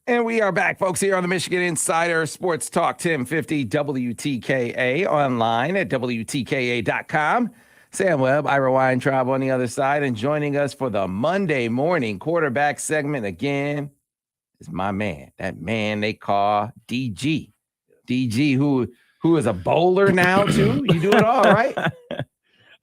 And we are back, folks, here on the Michigan Insider Sports Talk 1050 WTKA, online at WTKA.com. Sam Webb, Ira Weintraub on the other side, and joining us for the Monday morning quarterback segment again is my man, that man they call DG. DG, who is a bowler now, too. You do it all, right? I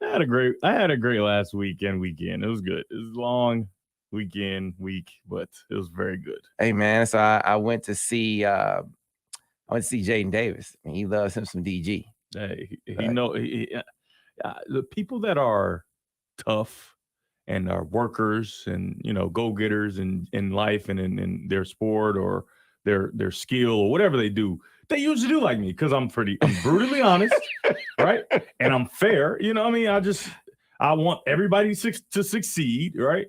had a great last weekend. It was good. It was long week, but it was very good. Hey man, so I went to see Jaden Davis. I mean, he loves him some DG. Hey, the people that are tough and are workers and go-getters in life and in their sport or their skill or whatever they do, they usually do like me because I'm brutally honest, right? And I'm fair. I want everybody to succeed, right?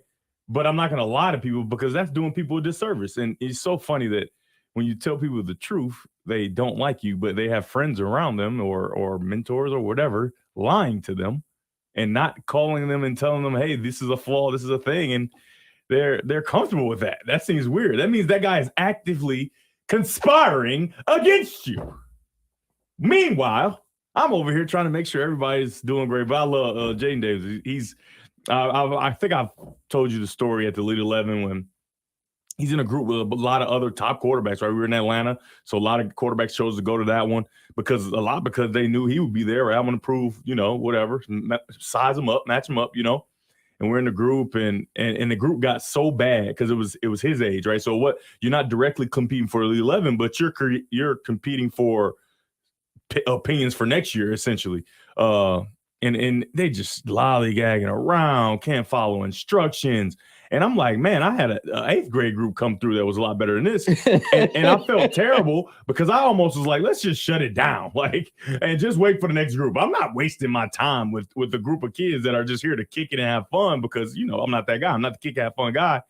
But I'm not going to lie to people because that's doing people a disservice. And it's so funny that when you tell people the truth, they don't like you, but they have friends around them or mentors or whatever lying to them and not calling them and telling them, hey, this is a flaw, this is a thing. And they're comfortable with that. That seems weird. That means that guy is actively conspiring against you. Meanwhile, I'm over here trying to make sure everybody's doing great. But I love Jaden Davis. I think I've told you the story at the Elite 11 when he's in a group with a lot of other top quarterbacks, right? We were in Atlanta, so a lot of quarterbacks chose to go to that one because they knew he would be there. Right? I'm going to prove, whatever, size him up, match him up, And we're in the group, and the group got so bad because it was his age, right? So you're not directly competing for Elite 11, but you're competing for opinions for next year, essentially. And they just lollygagging around, can't follow instructions. And I'm like, man, I had an 8th grade group come through that was a lot better than this. and I felt terrible because I almost was like, let's just shut it down, and just wait for the next group. I'm not wasting my time with a group of kids that are just here to kick it and have fun because, I'm not that guy. I'm not the kick, have fun guy.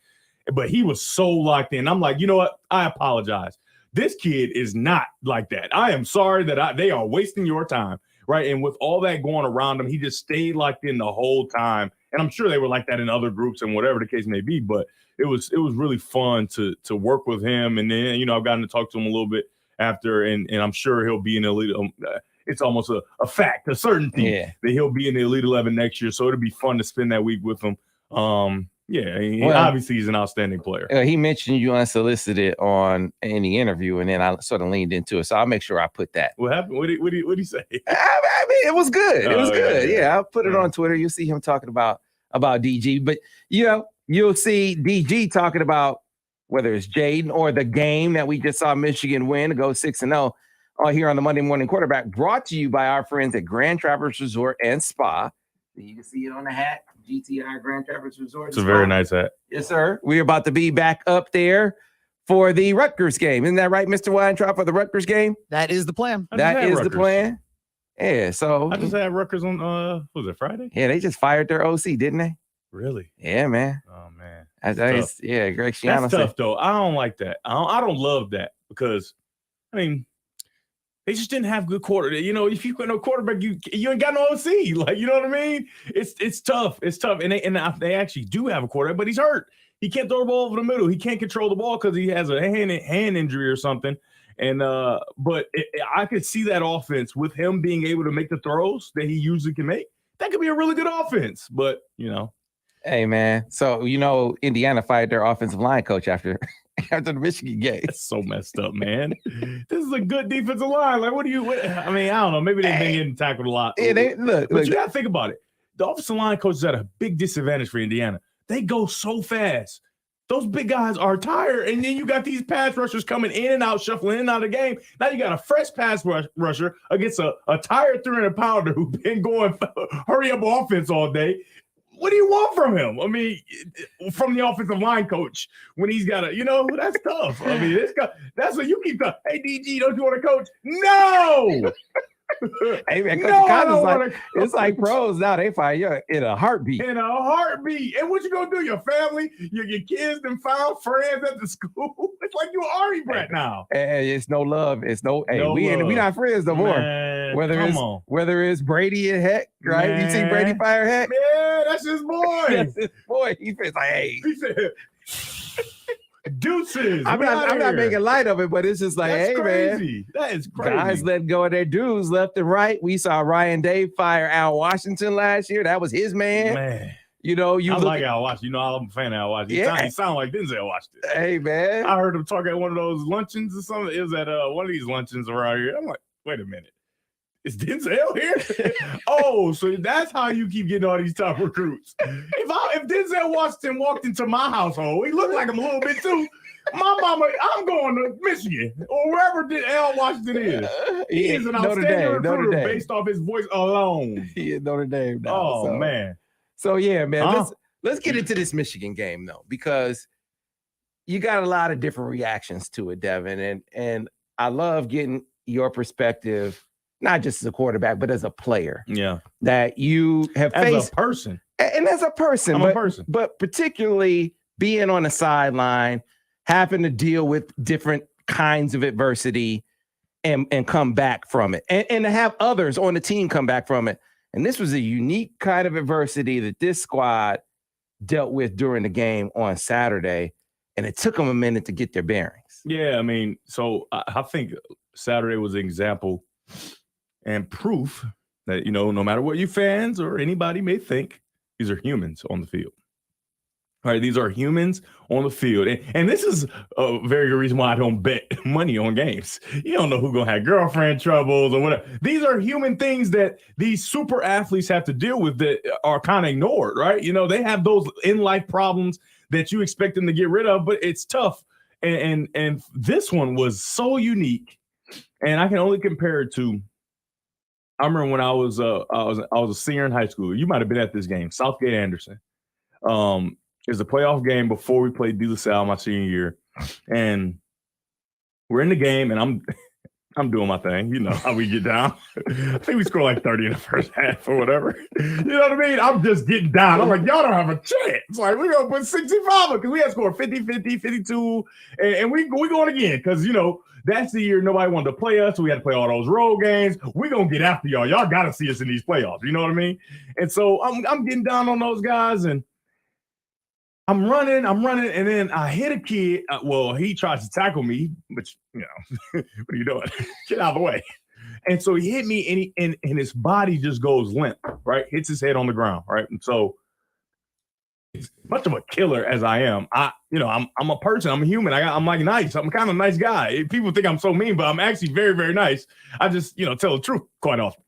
But he was so locked in. I'm like, you know what? I apologize. This kid is not like that. I am sorry that they are wasting your time. Right. And with all that going around him, he just stayed locked in the whole time. And I'm sure they were like that in other groups and whatever the case may be. But it was really fun to work with him. And then, I've gotten to talk to him a little bit after. And I'm sure he'll be in the Elite. It's almost a fact, a certainty that he'll be in the Elite 11 next year. So it'll be fun to spend that week with him. Obviously he's an outstanding player. He mentioned you unsolicited in the interview, and then I sort of leaned into it. So I'll make sure I put that. What happened? What did he say? I mean, it was good. It was good. Yeah, I'll put it on Twitter. You'll see him talking about DG. But, you'll see DG talking about whether it's Jaden or the game that we just saw Michigan win to go 6-0 here on the Monday Morning Quarterback, brought to you by our friends at Grand Traverse Resort and Spa. You can see it on the hat. GTI Grand Traverse Resort. It's a very nice hat. Yes, sir. We're about to be back up there for the Rutgers game. Isn't that right, Mr. Weintraub, for the Rutgers game? That is the plan. That is the plan. Yeah, so. I just had Rutgers on, was it Friday? Yeah, they just fired their OC, didn't they? Really? Yeah, man. Oh, man. Greg Schiano. That's tough, though. I don't like that. I don't love that because, they just didn't have good quarter. If you got no quarterback, you ain't got no OC. You know what I mean? It's tough. It's tough. And they actually do have a quarterback, but he's hurt. He can't throw the ball over the middle. He can't control the ball because he has a hand injury or something. And but I could see that offense with him being able to make the throws that he usually can make. That could be a really good offense. But Hey man, so Indiana fired their offensive line coach after the Michigan game. That's so messed up, man. This is a good defensive line. Like, I don't know. Maybe they've been getting tackled a lot. Yeah, but you got to think about it. The offensive line coaches had a big disadvantage for Indiana. They go so fast. Those big guys are tired, and then you got these pass rushers coming in and out, shuffling in and out of the game. Now you got a fresh pass rusher against a tired 300-pounder who's been going hurry-up offense all day. What do you want from him? From the offensive line coach when he's got that's tough. That's what you keep talking. Hey, DG, don't you want to coach? No. Hey man, Coach it's like pros now. They fire you in a heartbeat. In a heartbeat. And what you gonna do? Your family, your kids, and found friends at the school. It's like you Ari Brett now. Hey, it's no love. It's no. Hey, we not friends no more. Man, whether it's Brady and Heck, right? Man. You see Brady fire Heck? Yeah, that's his boy. That's his boy. He feels like, hey. He said, Deuce excuses. I'm not making light of it, but it's just like, That's hey, crazy. man. That is crazy. Guys letting go of their dudes left and right. We saw Ryan Day fire Al Washington last year. That was his man. I like at, Al Washington. You know, I'm a fan of Al Washington. Yeah. He sound like Denzel Washington. Hey, man. I heard him talk at one of those luncheons or something. It was at one of these luncheons around here. I'm like, wait a minute. Is Denzel here? Oh, so that's how you keep getting all these top recruits. If Denzel Washington walked into my household, he looked like him a little bit too. My mama, I'm going to Michigan or wherever Al Washington is. He is an outstanding recruiter based off his voice alone. He is Notre Dame now. Oh, man. So, yeah, man, let's get into this Michigan game, though, because you got a lot of different reactions to it, Devin. And I love getting your perspective, not just as a quarterback, but as a player. Yeah. That you have faced. As a person. And as a person. But particularly being on the sideline, having to deal with different kinds of adversity and come back from it. And to have others on the team come back from it. And this was a unique kind of adversity that this squad dealt with during the game on Saturday. And it took them a minute to get their bearings. Yeah, I mean, so I think Saturday was an example and proof that, no matter what you fans or anybody may think, these are humans on the field. All right, these are humans on the field. And this is a very good reason why I don't bet money on games. You don't know who's going to have girlfriend troubles or whatever. These are human things that these super athletes have to deal with that are kind of ignored, right? They have those in-life problems that you expect them to get rid of, but it's tough. And this one was so unique. And I can only compare it to, I remember when I was a senior in high school. You might have been at this game, Southgate Anderson. It was a playoff game before we played De La Salle my senior year, and we're in the game, and I'm doing my thing. You know how we get down. I think we scored like 30 in the first half or whatever. You know what I mean? I'm just getting down. I'm like, y'all don't have a chance. Like, we're going to put 65 because we had scored 50, 50, 52, and we going again because, that's the year nobody wanted to play us. So we had to play all those road games. We're going to get after y'all. Y'all got to see us in these playoffs. You know what I mean? And so I'm getting down on those guys, and I'm running, and then I hit a kid. He tries to tackle me, but what are you doing? Get out of the way. And so he hit me, and his body just goes limp, right? Hits his head on the ground, right? And so, as much of a killer as I am, I'm a person. I'm a human. I'm like nice. I'm kind of a nice guy. People think I'm so mean, but I'm actually very, very nice. I just tell the truth quite often.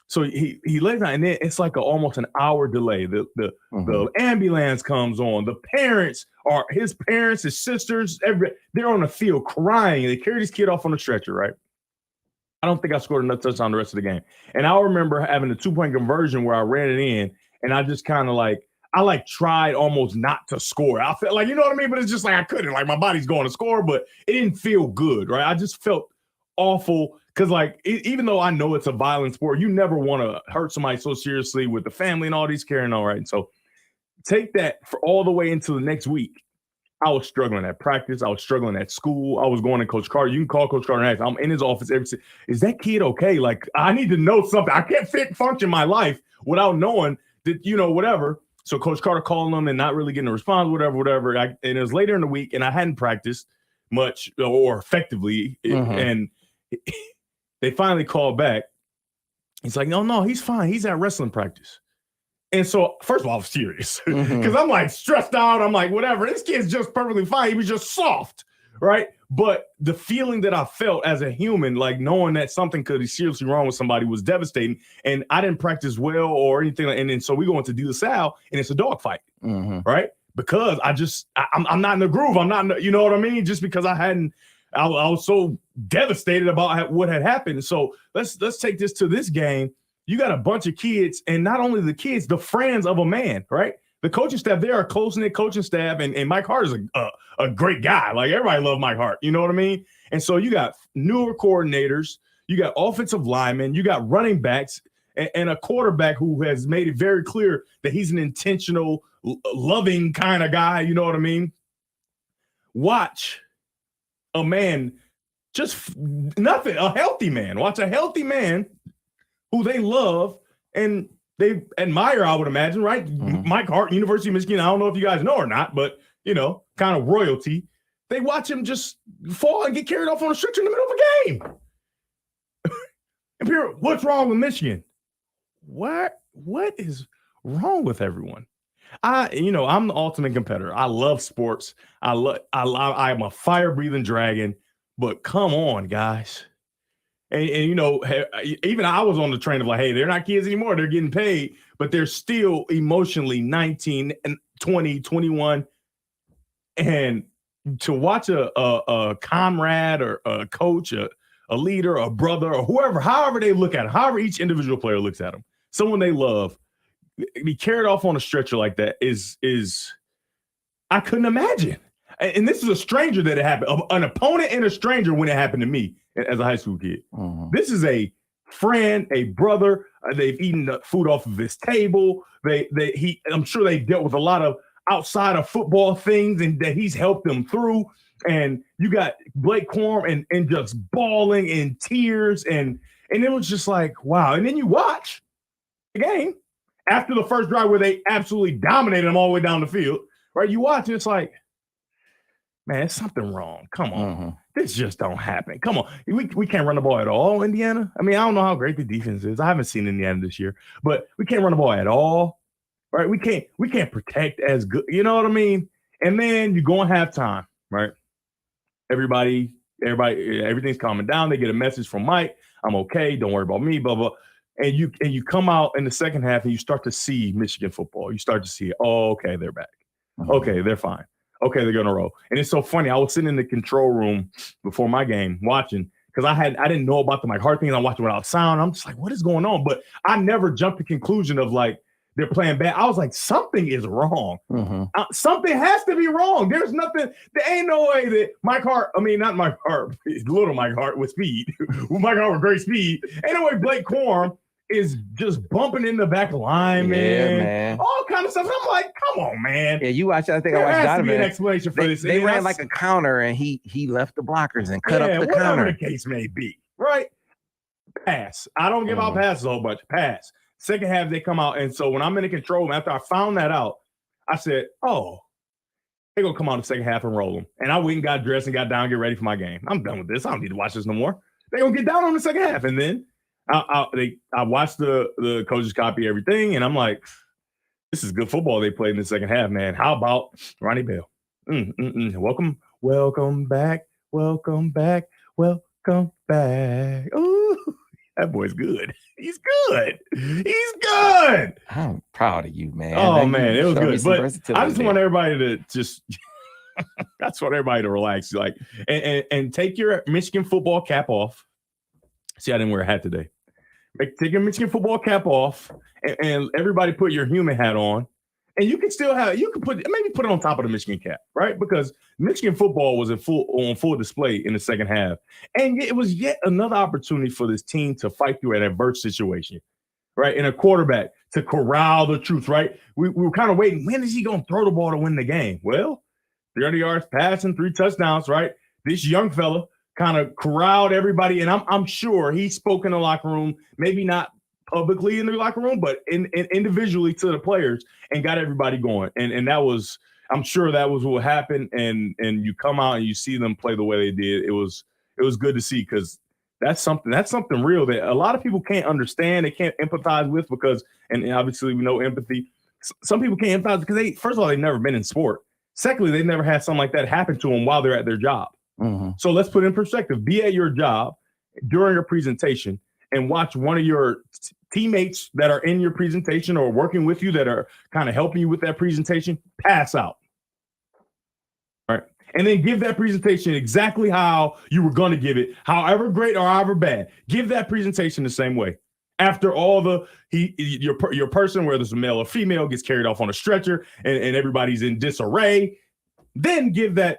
So he lays down, and then it's like almost an hour delay. The ambulance comes on. The parents are his parents, his sisters. They're on the field crying. They carry this kid off on a stretcher, right? I don't think I scored enough touchdowns the rest of the game. And I remember having a 2-point conversion where I ran it in, and I just kind of I tried almost not to score. I felt like, you know what I mean? But it's just like I couldn't. Like my body's going to score, but it didn't feel good, right? I just felt awful. Because, even though I know it's a violent sport, you never want to hurt somebody so seriously with the family and all these carrying on, right? And so take that for all the way into the next week. I was struggling at practice. I was struggling at school. I was going to Coach Carter. You can call Coach Carter and ask. I'm in his office every day. Is that kid okay? I need to know something. I can't function my life without knowing that, whatever. So Coach Carter calling him and not really getting a response, whatever. And it was later in the week, and I hadn't practiced much or effectively. And they finally called back. He's like, no, he's fine. He's at wrestling practice. And so, first of all, I was serious because I'm stressed out. I'm like, whatever. This kid's just perfectly fine. He was just soft, right? But the feeling that I felt as a human, knowing that something could be seriously wrong with somebody was devastating. And I didn't practice well or anything. And then so we go into De La Salle, and it's a dogfight, right? Because I'm not in the groove. I'm not, you know what I mean? Just because I was so devastated about what had happened. So let's take this to this game. You got a bunch of kids, and not only the kids, the friends of a man, right? The coaching staff, they are a close-knit coaching staff, and Mike Hart is a great guy. Everybody loves Mike Hart. You know what I mean? And so you got newer coordinators, you got offensive linemen, you got running backs, and a quarterback who has made it very clear that he's an intentional, loving kind of guy. You know what I mean? Watch a man, a healthy man. Watch a healthy man who they love and they admire, I would imagine, right? Mike Hart, University of Michigan. I don't know if you guys know or not, but, kind of royalty. They watch him just fall and get carried off on a stretcher in the middle of a game. And people, what's wrong with Michigan? What is wrong with everyone? I'm the ultimate competitor. I love sports. I'm a fire-breathing dragon. But come on, guys. And even I was on the train of like, hey, they're not kids anymore. They're getting paid, but they're still emotionally 19 and 20, 21. And to watch a comrade or a coach, a leader, a brother, or whoever, however they look at it, however each individual player looks at them, someone they love, be carried off on a stretcher like that is I couldn't imagine. And this is a stranger that it happened, an opponent and a stranger when it happened to me as a high school kid. Mm-hmm. This is a friend, a brother. They've eaten the food off of his table. I'm sure they dealt with a lot of outside of football things and that he's helped them through. And you got Blake Corum and just bawling in tears. And it was just like, wow. And then you watch the game after the first drive where they absolutely dominated them all the way down the field, right? You watch and it's like, man, it's something wrong. Come on. Mm-hmm. This just don't happen. Come on. We can't run the ball at all, Indiana. I mean, I don't know how great the defense is. I haven't seen Indiana this year, but we can't run the ball at all. Right? We can't protect as good. You know what I mean? And then you go and have time, right? Everybody, everything's calming down. They get a message from Mike. I'm okay. Don't worry about me, blah, blah. And you come out in the second half and you start to see Michigan football. You start to see, oh, okay, they're back. Mm-hmm. Okay, they're fine. Okay, they're gonna roll. And it's so funny. I was sitting in the control room before my game watching because I didn't know about the Mike Hart thing. I'm watching without sound. I'm just like, what is going on? But I never jumped to the conclusion of like they're playing bad. I was like, something is wrong. Mm-hmm. Something has to be wrong. There's nothing. There ain't no way that Mike Hart. I mean, not Mike Hart. Little Mike Hart with speed. Mike Hart with great speed. Ain't no way Blake Corum is just bumping in the back line, man. All kind of stuff. And I'm like, come on, man. Yeah, you watch. I think I watched Donovan. There has to be an explanation for this. They ran like a counter, and he left the blockers and cut up the counter. Whatever the case may be, right? Pass. I don't give out passes a whole bunch. Pass. Second half, they come out, and so when I'm in the control room, after I found that out, I said, oh, they're going to come out in the second half and roll them. And I went and got dressed and got down and get ready for my game. I'm done with this. I don't need to watch this no more. They're going to get down on the second half, and then I watched the coaches copy everything, and I'm like, this is good football they played in the second half, man. How about Ronnie Bell? Welcome back. Ooh, that boy's good. He's good. I'm proud of you, man. Oh, man, it was good. But I just want everybody to just – that's what everybody to relax. Like, and take your Michigan football cap off. See, I didn't wear a hat today. Take your Michigan football cap off, and everybody put your human hat on, and you can still put it on top of the Michigan cap, right? Because Michigan football was on full display in the second half, and it was yet another opportunity for this team to fight through an adverse situation, right? And a quarterback to corral the troops, right? We were kind of waiting. When is he going to throw the ball to win the game? Well, 300 yards passing, 3 touchdowns, right? This young fella kind of corralled everybody, and I'm sure he spoke in the locker room, maybe not publicly in the locker room, but in individually to the players, and got everybody going. And that was, I'm sure that was what happened. And you come out and you see them play the way they did. It was good to see, because that's something real that a lot of people can't understand. They can't empathize with because, and obviously we know empathy. Some people can't empathize because first of all, they've never been in sport. Secondly, they've never had something like that happen to them while they're at their job. Mm-hmm. So let's put it in perspective. Be at your job during a presentation and watch one of your teammates that are in your presentation or working with you that are kind of helping you with that presentation pass out. All right. And then give that presentation exactly how you were going to give it, however great or however bad. Give that presentation the same way. After all your person, whether it's a male or female, gets carried off on a stretcher and everybody's in disarray, then give that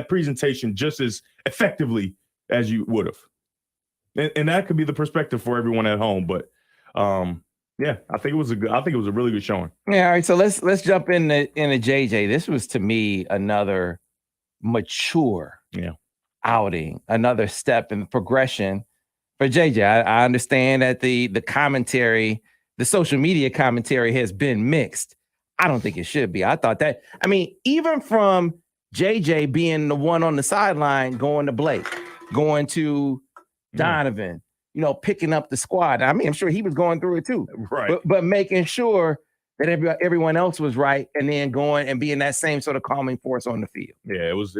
presentation just as effectively as you would have. And that could be the perspective for everyone at home. But yeah, I think it was a really good showing. Yeah, all right. So let's jump into JJ. This was, to me, another mature outing, another step in the progression for JJ. I understand that the commentary, the social media commentary has been mixed. I don't think it should be. I thought that, even from JJ being the one on the sideline going to Blake, going to Donovan, picking up the squad. I mean, I'm sure he was going through it too. Right. But making sure that everyone else was right, and then going and being that same sort of calming force on the field. Yeah, it was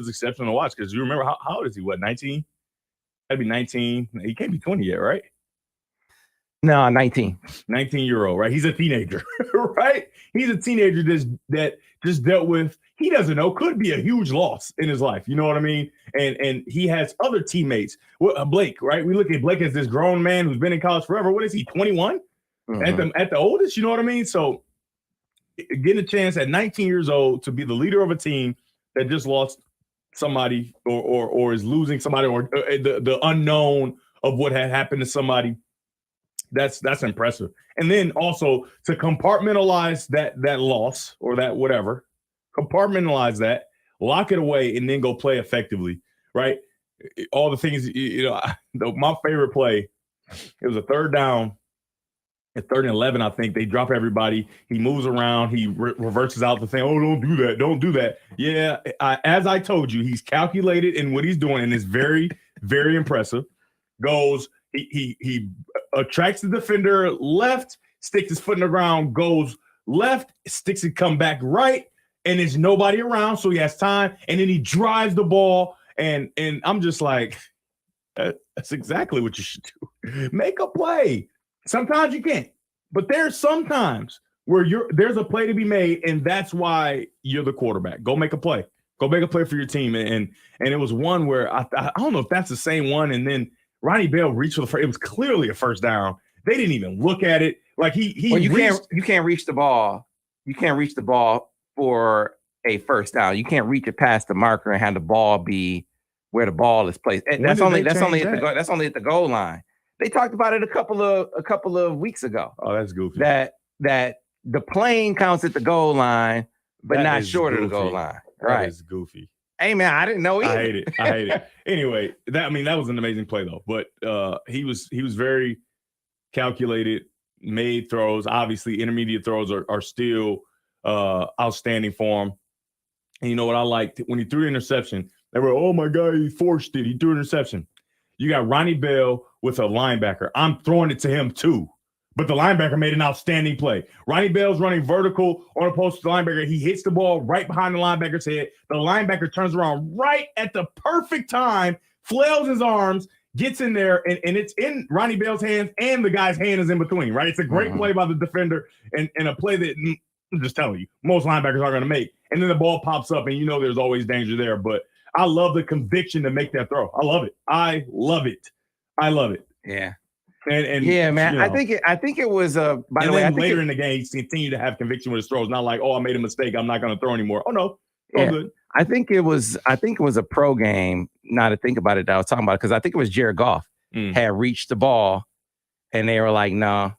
exceptional to watch because you remember how old is he? What, 19? That'd be 19. He can't be 20 yet, right? No, 19. 19-year-old, right? He's a teenager, right? He's a teenager that just dealt with, he doesn't know, could be a huge loss in his life. You know what I mean? And he has other teammates. Blake, right? We look at Blake as this grown man who's been in college forever. What is he, 21? At the oldest, you know what I mean? So getting a chance at 19 years old to be the leader of a team that just lost somebody or is losing somebody or the unknown of what had happened to somebody, that's impressive. And then also to compartmentalize that loss or that whatever, compartmentalize that, lock it away, and then go play effectively, right? All the things, my favorite play, it was a third down. At 3rd and 11, I think they drop everybody. He moves around. He reverses out the thing. Oh, don't do that. Don't do that. Yeah, as I told you, he's calculated in what he's doing, and it's very, very impressive. He attracts the defender left, sticks his foot in the ground, goes left, sticks it, come back right, and there's nobody around, so he has time. And then he drives the ball, and I'm just like, that's exactly what you should do. Make a play. Sometimes you can't, but there's sometimes where there's a play to be made, and that's why you're the quarterback. Go make a play. Go make a play for your team. And it was one where I don't know if that's the same one. And then Ronnie Bell reached for the first. It was clearly a first down. They didn't even look at it. Like you can't reach the ball. You can't reach the ball for a first down. You can't reach it past the marker and have the ball be where the ball is placed. And that's only at the goal line. They talked about it a couple of weeks ago. Oh, that's goofy. That the plane counts at the goal line, but that not short of the goal line. Right. That is goofy. Hey man, I didn't know either. I hate it. Anyway, that was an amazing play though. But he was very calculated, made throws. Obviously, intermediate throws are still outstanding for him. And you know what I liked? When he threw the interception, they were, oh my God, he forced it. He threw an interception. You got Ronnie Bell with a linebacker. I'm throwing it to him too. But the linebacker made an outstanding play. Ronnie Bell's running vertical on a post to the linebacker. He hits the ball right behind the linebacker's head. The linebacker turns around right at the perfect time, flails his arms, gets in there, and it's in Ronnie Bell's hands, and the guy's hand is in between, right? It's a great play by the defender and a play that, I'm just telling you, most linebackers aren't going to make. And then the ball pops up, and there's always danger there. But I love the conviction to make that throw. I love it. I love it. Yeah. And yeah, man. I think it was by the way, later in the game, he continued to have conviction with his throws. Not like, oh, I made a mistake, I'm not going to throw anymore. Oh no, all good. I think it was a pro game. Now to think about it, that I was talking about, because I think it was Jared Goff had reached the ball, and they were like, no,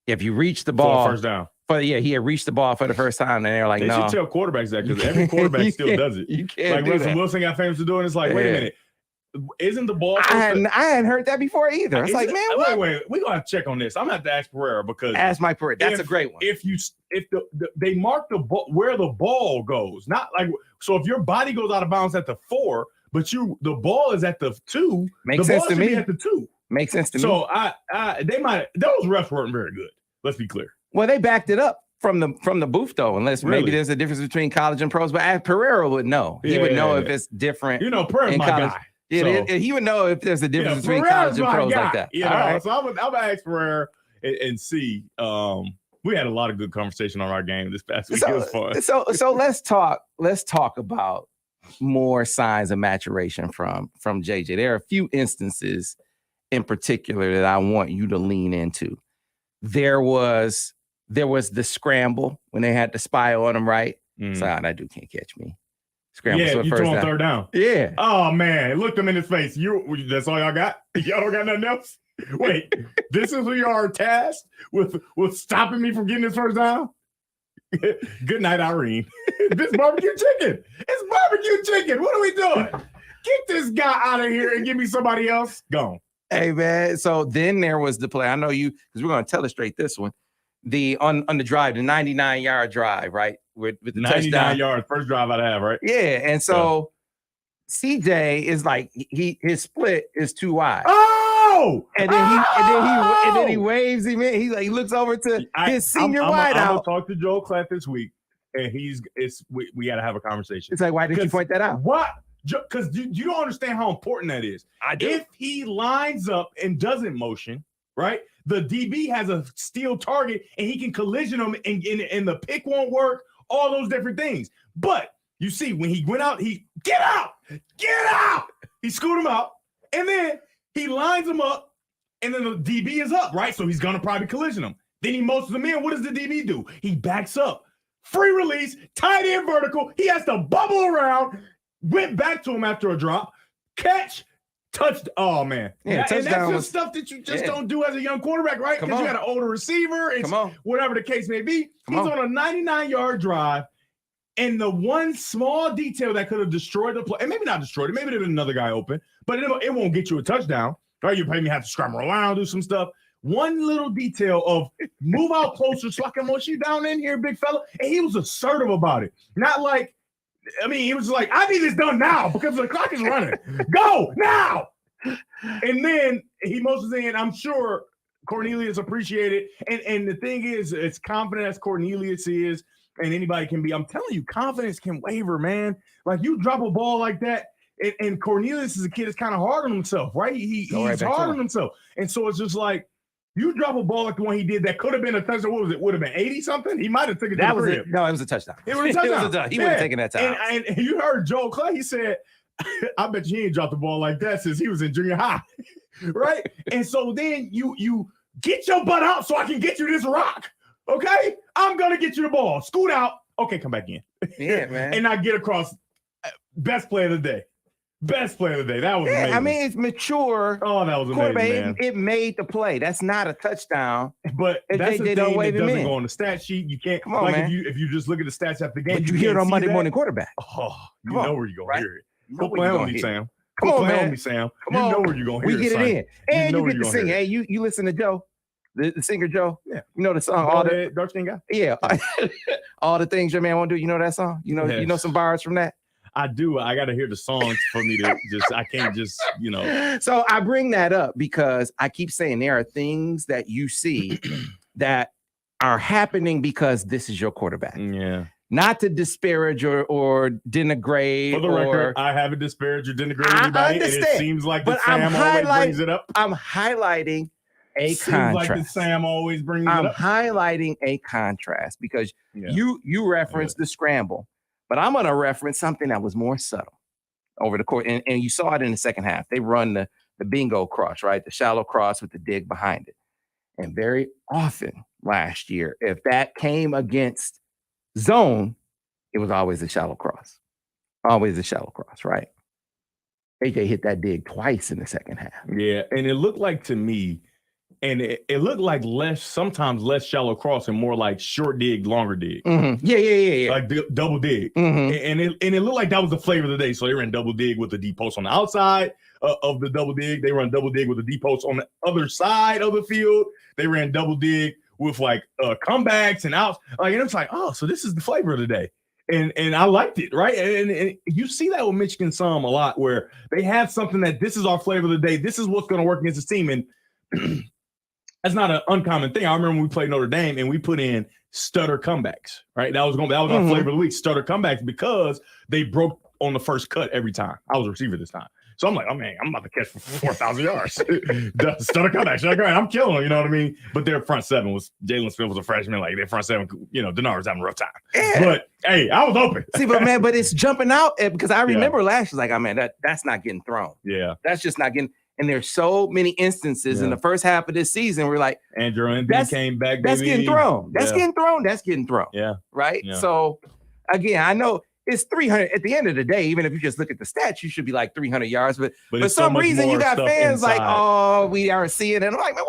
if you reach the ball for a first down. He had reached the ball for the first time, and they were like, no. They should tell quarterbacks that, because every quarterback still does it. You can't. Like Russell Wilson got famous for doing. It's like, wait a minute. Isn't the ball? I hadn't heard that before either. It's like, man, wait. We're gonna have to check on this. I'm gonna have to ask Pereira, because ask Mike Pereira. That's a great one. If they mark the ball where the ball goes, not like, so if your body goes out of bounds at the 4, but the ball is at the 2, makes sense to me. At the 2 makes sense to me. So those refs weren't very good. Let's be clear. Well, they backed it up from the booth though, unless maybe there's a difference between college and pros. But Pereira would know. He would know if it's different. Pereira's my guy. Yeah, so, he would know if there's a difference between college and pros like that. Right. So I'm gonna ask Pereira and see. We had a lot of good conversation on our game this past week. It was fun. So let's talk about more signs of maturation from JJ. There are a few instances in particular that I want you to lean into. There was the scramble when they had the spy on him, right? So that dude can't catch me. Scramble you throw him third down. Yeah. Oh man, looked him in his face. That's all y'all got? Y'all don't got nothing else? Wait, this is who you are tasked with stopping me from getting this first down? Good night, Irene. This barbecue chicken. It's barbecue chicken. What are we doing? Get this guy out of here and give me somebody else. Gone. Hey man. So then there was the play. I know you, because we're going to illustrate this one. On the drive, the 99-yard drive, right? with the 99 touchdown. yards, first drive I'd have, right? Yeah, and so CJ is like his split is too wide. Oh, and then he waves him in. He looks over to his senior wideout. I'm gonna talk to Joel Klatt this week, and we got to have a conversation. It's like, why did you point that out? What? Because you don't understand how important that is. I do. If he lines up and doesn't motion, right, the DB has a steel target and he can collision them, and the pick won't work. All those different things. But you see, when he went out, he get out. He scooted him out, and then he lines him up, and then the DB is up, right? So he's gonna probably collision him. Then he motions him in. What does the DB do? He backs up, free release, tight end vertical. He has to bubble around. Went back to him after a drop, catch, touched. Oh man, yeah, and that's just stuff that you just don't do as a young quarterback, right? Because you got an older receiver. It's whatever the case may be. He's on a 99-yard drive, and the one small detail that could have destroyed the play, and maybe not destroyed it, maybe there'd been another guy open, but it won't get you a touchdown, right? You probably have to scramble around, do some stuff. One little detail of move out closer so I can motion you down in here, big fella, and he was assertive about it, not like. I mean, he was like, I need this done now because the clock is running. Go now. And then he motions in. I'm sure Cornelius appreciated it. And the thing is, as confident as Cornelius is, and anybody can be, I'm telling you, confidence can waver, man. Like, you drop a ball like that, and Cornelius is a kid that's kind of hard on himself, right? He's hard on himself. And so it's just like, you drop a ball like the one he did that could have been a touchdown. What was it? Would have been 80-something? He might have taken it. No, it was a touchdown. It was a touchdown. He would have taken that time. And you heard Joel Clay. He said, I bet you he ain't dropped the ball like that since he was in junior high. Right? And so then you get your butt out so I can get you this rock. Okay? I'm going to get you the ball. Scoot out. Okay, come back in. Yeah, man. And I get across. Best play of the day. Best play of the day. That was amazing. I mean, it's mature. Oh, that was amazing, man. It made the play. That's not a touchdown. But that's the thing that doesn't go on the stat sheet. You can't. Come on, like, man. If you just look at the stats after the game, but you hear it on Monday Morning Quarterback. Oh, you know where you're going to hear it. Go play on me, Sam. Come on, man. Me, Sam. You know where you're going to hear it. We get it in. And you get to sing. Hey, you listen to Joe, the singer Joe. Yeah. You know the song. All the dark skin guy. Yeah. All the things your man won't do. You know that song? You know some bars from that? I do. I got to hear the songs for me to I can't just, So I bring that up because I keep saying there are things that you see that are happening because this is your quarterback. Yeah. Not to disparage or denigrate. For the record, I haven't disparaged or denigrated anybody. And it seems like Sam always brings it up. I'm highlighting a contrast. Seems like Sam always brings it up. I'm highlighting a contrast because you referenced the scramble. But I'm going to reference something that was more subtle over the court. And you saw it in the second half. They run the bingo cross, right? The shallow cross with the dig behind it. And very often last year, if that came against zone, it was always a shallow cross. Always a shallow cross, right? AJ hit that dig twice in the second half. Yeah, and it looked like to me, and it looked like sometimes less shallow cross and more like short dig, longer dig. Mm-hmm. Yeah. Like double dig. Mm-hmm. And it looked like that was the flavor of the day. So they ran double dig with the deep post on the outside of the double dig. They run double dig with the deep post on the other side of the field. They ran double dig with like comebacks and outs. Like, and it's like, oh, so this is the flavor of the day. And I liked it, right? And you see that with Michigan some a lot where they have something that this is our flavor of the day. This is what's going to work against this team. And that's not an uncommon thing. I remember when we played Notre Dame and we put in stutter comebacks, right? That was our flavor of the week, stutter comebacks, because they broke on the first cut every time. I was a receiver this time. So I'm like, oh man, I'm about to catch for 4,000 yards. Stutter comebacks. Like, all right, I'm killing them, you know what I mean? But their front seven was, Jalen Smith was a freshman. Like, their front seven, Denard was having a rough time. Yeah. But hey, I was open. See, but it's jumping out because I remember last year, like, oh man, that's not getting thrown. Yeah. That's just not getting. And there's so many instances in the first half of this season where like Andrew Andy came back. That's baby. getting thrown. That's getting thrown. That's getting thrown. Yeah. Right. Yeah. So again, I know it's 300 at the end of the day. Even if you just look at the stats, you should be like 300 yards. But for some reason, you got fans like, oh, we aren't seeing it. And I'm like, man,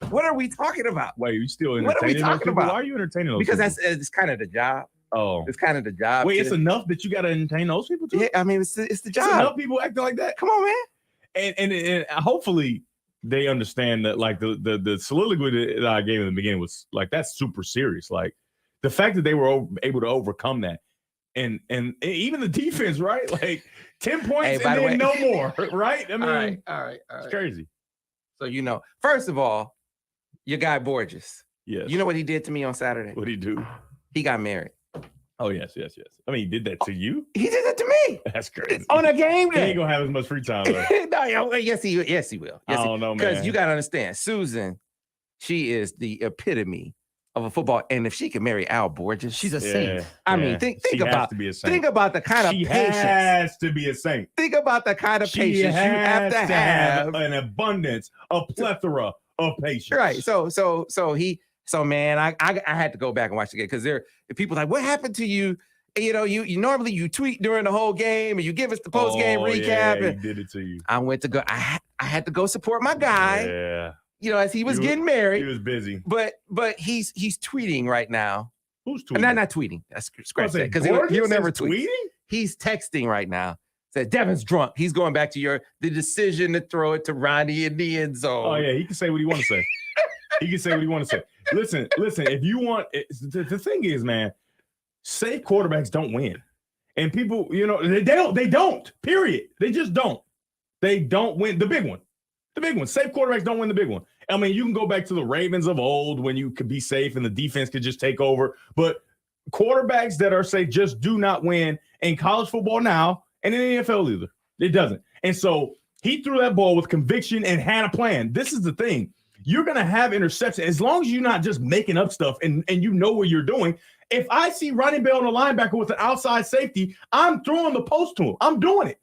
what are we talking about? Wait, you still entertaining? What are we talking about? Why are you entertaining those because people? it's kind of the job. Oh, it's kind of the job. Wait, it's enough that you got to entertain those people too? Yeah, I mean, it's the job. It's enough people acting like that. Come on, man. And hopefully they understand that, like, the soliloquy that I gave in the beginning was like, that's super serious. Like, the fact that they were able to overcome that, and even the defense, right? Like 10 points and then no more, right? I mean, all right. It's crazy. So, first of all, your guy Borges. Yes. You know what he did to me on Saturday? What'd he do? He got married. Oh, yes. I mean, he did that to you? He did that to me. That's crazy. On a game day. He ain't gonna have as much free time though. Yes, he will. Yes, I don't know, man. Because you gotta understand, Susan, she is the epitome of a football. And if she can marry Al Borges, she's a saint. I mean, think about the kind of patience. She has to be a saint. Think about the kind of patience you have to have. An abundance, a plethora of patience. Right. So man, I had to go back and watch the game because there are people like, what happened to you? You normally you tweet during the whole game and you give us the post game recap. Yeah, he did it to you. I went to go. I had to go support my guy. Yeah. As he was getting married. He was busy. But he's tweeting right now. Who's tweeting? Not tweeting. That's scratch that because he'll never tweet. Tweeting? He's texting right now. Said Devin's drunk. He's going back to the decision to throw it to Ronnie in the end zone. Oh yeah, he can say what he want to say. He can say what he want to say. Listen. If you want, the thing is, man, safe quarterbacks don't win, and people, they don't. Period. They just don't. They don't win the big one. The big one. Safe quarterbacks don't win the big one. I mean, you can go back to the Ravens of old when you could be safe and the defense could just take over, but quarterbacks that are safe just do not win in college football now, and in the NFL either. It doesn't. And so he threw that ball with conviction and had a plan. This is the thing. You're going to have interception as long as you're not just making up stuff and you know what you're doing. If I see Ronnie Bell and a linebacker with an outside safety, I'm throwing the post to him. I'm doing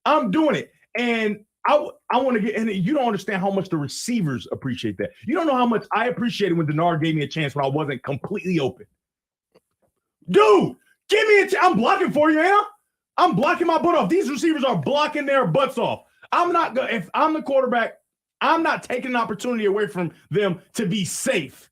it. And I want to get, and you don't understand how much the receivers appreciate that. You don't know how much I appreciated when Denard gave me a chance when I wasn't completely open. Dude, give me a chance. I'm blocking for you, Anna. I'm blocking my butt off. These receivers are blocking their butts off. If I'm the quarterback, I'm not taking an opportunity away from them to be safe,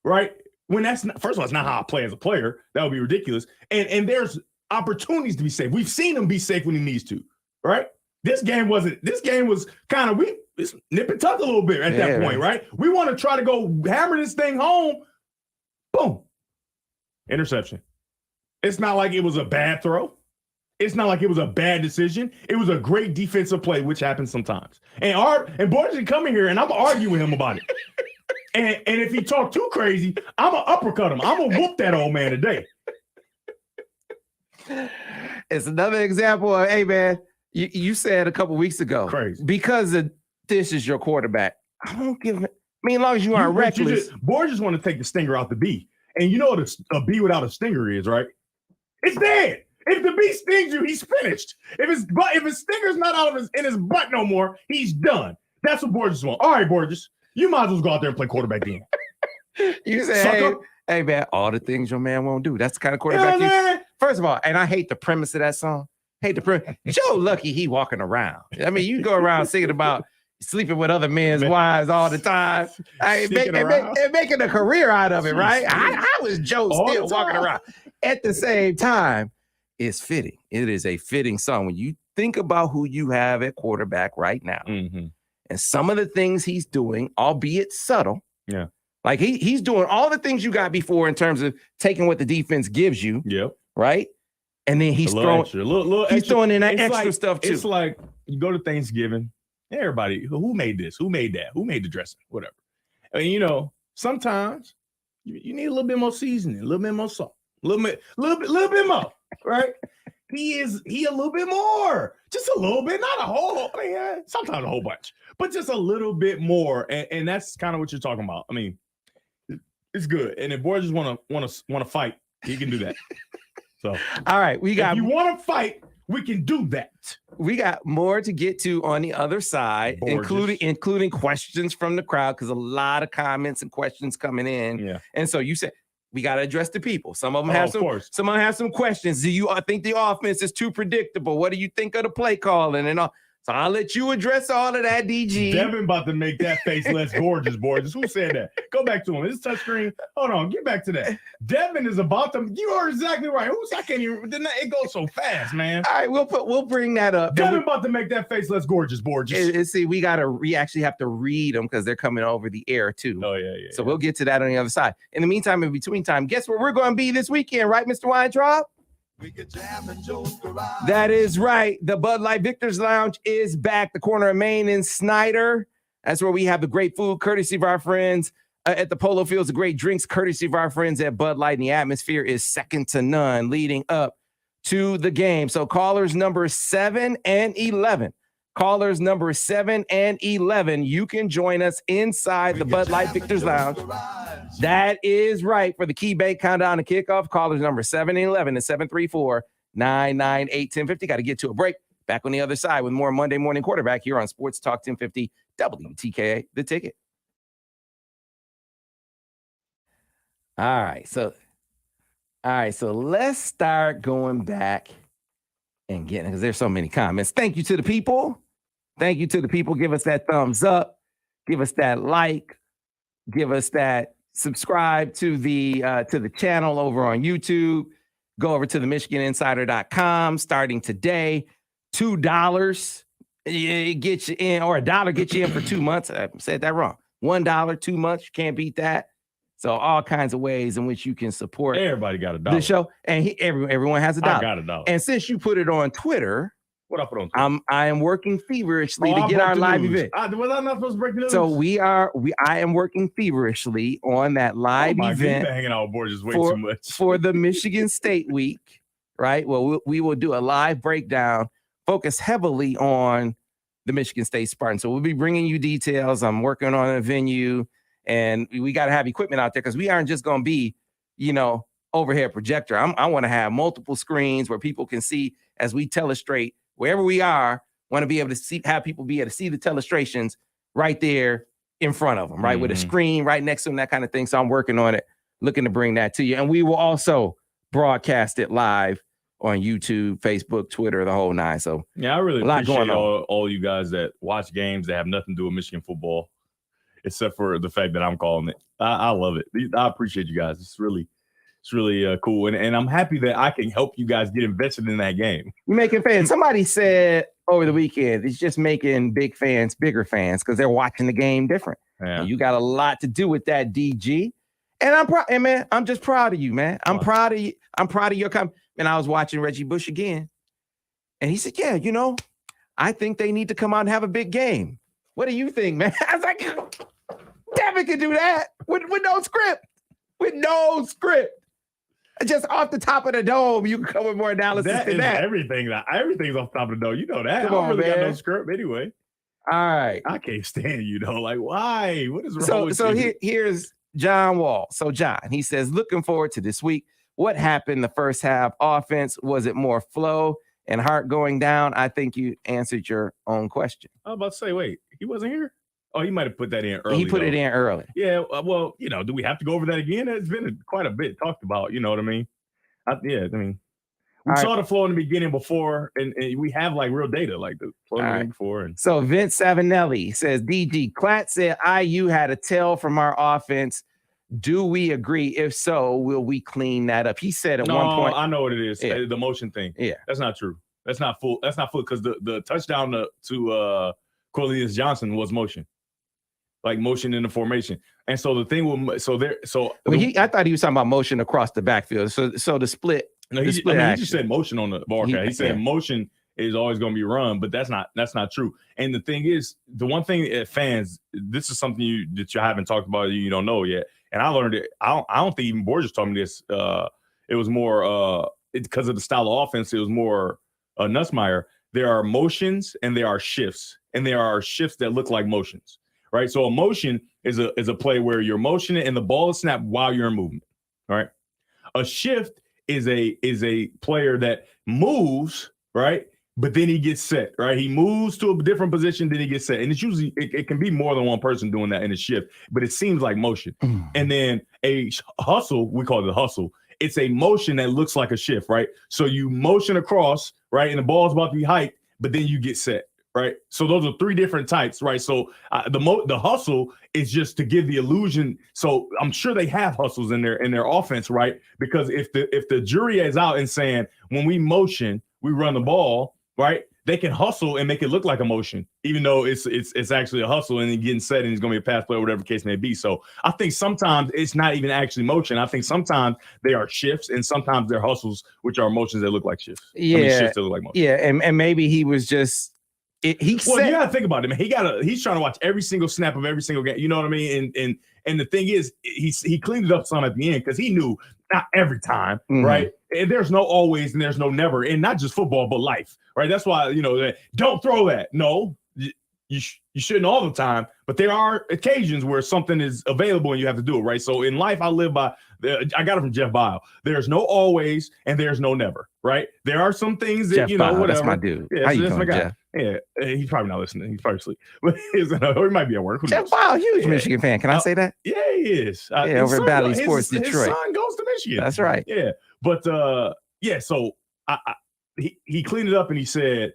right? When that's not, first of all, it's not how I play as a player. That would be ridiculous. And there's opportunities to be safe. We've seen him be safe when he needs to, right? This game was kind of, it's nip and tuck a little bit at that point, right? We want to try to go hammer this thing home. Boom. Interception. It's not like it was a bad throw. It's not like it was a bad decision. It was a great defensive play, which happens sometimes. And Borges is coming here, and I'm going to argue with him about it. And if he talk too crazy, I'm going to uppercut him. I'm going to whoop that old man today. It's another example of, hey, man, you said a couple weeks ago, crazy, because this is your quarterback. I don't give it. I mean, as long as you aren't reckless. Borges want to take the stinger out the bee. And you know what a bee without a stinger is, right? It's dead. If the bee stings you, he's finished. If his stinger's not in his butt no more, he's done. That's what Borges wants. All right, Borges, you might as well go out there and play quarterback then. You say, hey, man, all the things your man won't do. That's the kind of quarterback you. First of all, and I hate the premise of that song. Joe Lucky, he walking around. I mean, you go around singing about sleeping with other men's wives all the time. Making a career out of it, right? How is Joe still walking around? At the same time, it's fitting. It is a fitting song. When you think about who you have at quarterback right now, and some of the things he's doing, albeit subtle. Yeah. Like he's doing all the things you got before in terms of taking what the defense gives you. Yep. Right? And then he's throwing in that extra stuff too. It's like you go to Thanksgiving, everybody, who made this? Who made that? Who made the dressing? Whatever. I mean, sometimes you need a little bit more seasoning, a little bit more salt, a little bit more, right? He a little bit more, just a little bit, not a whole. I mean, sometimes a whole bunch, but just a little bit more, and that's kind of what you're talking about. I mean, it's good. And if Borges want to fight, he can do that. So, all right, if you want to fight, we can do that. We got more to get to on the other side, including questions from the crowd, because a lot of comments and questions coming in. Yeah. And so you said we got to address the people. Some of them have some questions. Do you think the offense is too predictable? What do you think of the play calling and all? So I'll let you address all of that, DG. Devin about to make that face less gorgeous, boys. Who said that? Go back to him. It's touchscreen. Hold on. Get back to that. Devin is about to. You are exactly right. I can't even. It goes so fast, man. All right, we'll bring that up. Devin about to make that face less gorgeous, gorgeous. See, we actually have to read them because they're coming over the air too. Oh yeah. So we'll get to that on the other side. In the meantime, in between time, guess where we're going to be this weekend, right, Mr. Weintraub? That is right. The Bud Light Victor's Lounge is back. The corner of Main and Snyder. That's where we have the great food, courtesy of our friends at the Polo Fields. The great drinks, courtesy of our friends at Bud Light. And the atmosphere is second to none leading up to the game. So callers number 7 and 11. Callers number 7 and 11. You can join us inside the Bud Light Victor's Lounge. That is right. For the Key Bank countdown to kickoff, callers number 7 and 11 is 734-998-1050. Got to get to a break. Back on the other side with more Monday Morning Quarterback here on Sports Talk 1050 WTKA, The Ticket. All right. So let's start going back and getting, because there's so many comments. Thank you to the people. Thank you to the people. Give us that thumbs up. Give us that like. Give us that subscribe to the channel over on YouTube. Go over to the MichiganInsider.com starting today. $2 it gets you in, or $1 gets you in for 2 months. I said that wrong. $1, 2 months. You can't beat that. So all kinds of ways in which you can support. Everybody got $1. The show, and everyone has $1. I got $1. And since you put it on Twitter, what I put on Twitter? I am working feverishly to get our live event. Was I not supposed to break the news? So I am working feverishly on that live event. You've been hanging out with boys just way too much. For the Michigan State week, right? Well, we will do a live breakdown, focus heavily on the Michigan State Spartans. So we'll be bringing you details. I'm working on a venue, and we got to have equipment out there because we aren't just going to be, overhead projector. I want to have multiple screens where people can see as we telestrate wherever we are. Want to be able to have people be able to see the telestrations right there in front of them, right? With a screen right next to them, that kind of thing. So I'm working on it, looking to bring that to you. And we will also broadcast it live on YouTube, Facebook, Twitter, the whole nine. So yeah, I really appreciate all you guys that watch games that have nothing to do with Michigan football, except for the fact that I'm calling it. I love it. I appreciate you guys. It's really cool. And I'm happy that I can help you guys get invested in that game. You're making fans. Somebody said over the weekend, it's just making big fans bigger fans because they're watching the game different. Yeah. And you got a lot to do with that, DG. And I'm proud, man. I'm just proud of you, man. I'm proud of you. I'm proud of your comment. And I was watching Reggie Bush again. And he said, yeah, I think they need to come out and have a big game. What do you think, man? I was like, Devin can do that with no script. With no script. Just off the top of the dome, you can come with more analysis than that. Everything's off the top of the dome. You know that. I don't really got no script anyway. All right. I can't stand you, though. Like, why? What is wrong with you? Here's John Wall. So, John, he says, looking forward to this week. What happened the first half offense? Was it more flow and heart going down? I think you answered your own question. I was about to say, wait, he wasn't here? Oh, he might have put that in early. He put it in early. Yeah, well, do we have to go over that again? It's been quite a bit talked about, you know what I mean? We saw the flow in the beginning before, and we have, real data, the flow in the beginning before. And so Vince Savinelli says, DG, Klatt said IU had a tell from our offense. Do we agree? If so, will we clean that up? He said at one point. I know what it is. Yeah. The motion thing. Yeah. That's not true. That's not full because the touchdown to Cornelius Johnson was motion. Like motion in the formation. And so the thing will I thought he was talking about motion across the backfield. So the split. No, he just said motion on the ball. He said motion is always going to be run, but that's not true. And the thing is, the one thing at fans, this is something that you haven't talked about, you don't know yet. And I learned it. I don't think even Borges told me this. It was more because of the style of offense. It was more Nussmeier. There are motions and there are shifts, and there are shifts that look like motions. Right. So a motion is a play where you're motioning and the ball is snapped while you're in movement. All right. A shift is a player that moves, right? But then he gets set, right? He moves to a different position, then he gets set. And it's usually it can be more than one person doing that in a shift, but it seems like motion. And then a hustle, we call it a hustle. It's a motion that looks like a shift, right? So you motion across, right? And the ball's about to be hiked, but then you get set. right? So those are 3 different types, right? So the hustle is just to give the illusion. So I'm sure they have hustles in their offense, right? Because if the jury is out and saying when we motion, we run the ball, right? They can hustle and make it look like a motion, even though it's actually a hustle and then getting set and it's going to be a pass play or whatever the case may be. So I think sometimes it's not even actually motion. I think sometimes they are shifts and sometimes they're hustles, which are motions that look like shifts. Yeah, shifts that look like motion. Yeah, and maybe he was just you got to think about it, man. He's trying to watch every single snap of every single game. You know what I mean? And the thing is, he cleaned it up some at the end because he knew not every time, right? And there's no always and there's no never, and not just football but life, right? That's why don't throw that. No, you shouldn't all the time, but there are occasions where something is available and you have to do it, right? So in life, I live by. I got it from Jeff Bile. There's no always and there's no never, right? There are some things that Jeff Bile, whatever. That's my dude. Yeah, How you that's doing, my guy. Jeff? Yeah, he's probably not listening. He's probably asleep. But he might be at work. Who Jeff knows? Bile, huge Michigan fan. Can I say that? Yeah, he is. Over at Valley Sports his Detroit. His son goes to Michigan. That's right. Yeah, but so he cleaned it up and he said,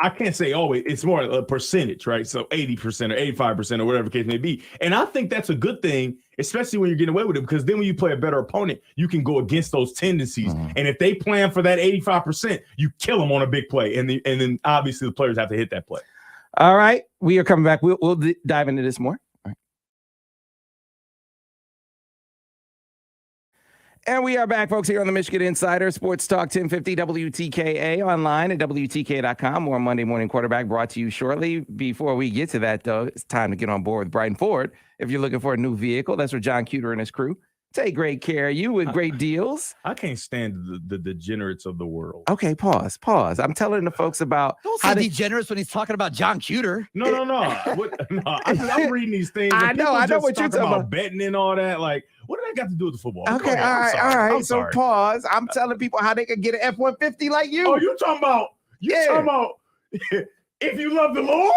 I can't say always. It's more a percentage, right? So 80% or 85% or whatever the case may be. And I think that's a good thing, especially when you're getting away with it, because then when you play a better opponent, you can go against those tendencies. And if they plan for that 85%, you kill them on a big play. And then obviously the players have to hit that play. All right. We are coming back. We'll dive into this more. And we are back, folks, here on the Michigan Insider Sports Talk 1050 WTKA, online at WTKA.com. More Monday Morning Quarterback brought to you shortly. Before we get to that, though, it's time to get on board with Brighton Ford. If you're looking for a new vehicle, that's where John Cuter and his crew take great care of you with great deals. I can't stand the degenerates of the world. Okay, pause. I'm telling the folks about don't say degenerates when he's talking about John Cuter. No. I'm reading these things. I know what you're talking about. Betting and all that. Like, what do that got to do with the football? Okay, all right. So pause. I'm telling people how they can get an F-150 like you. Oh, you talking about? Talking about if you love the Lord?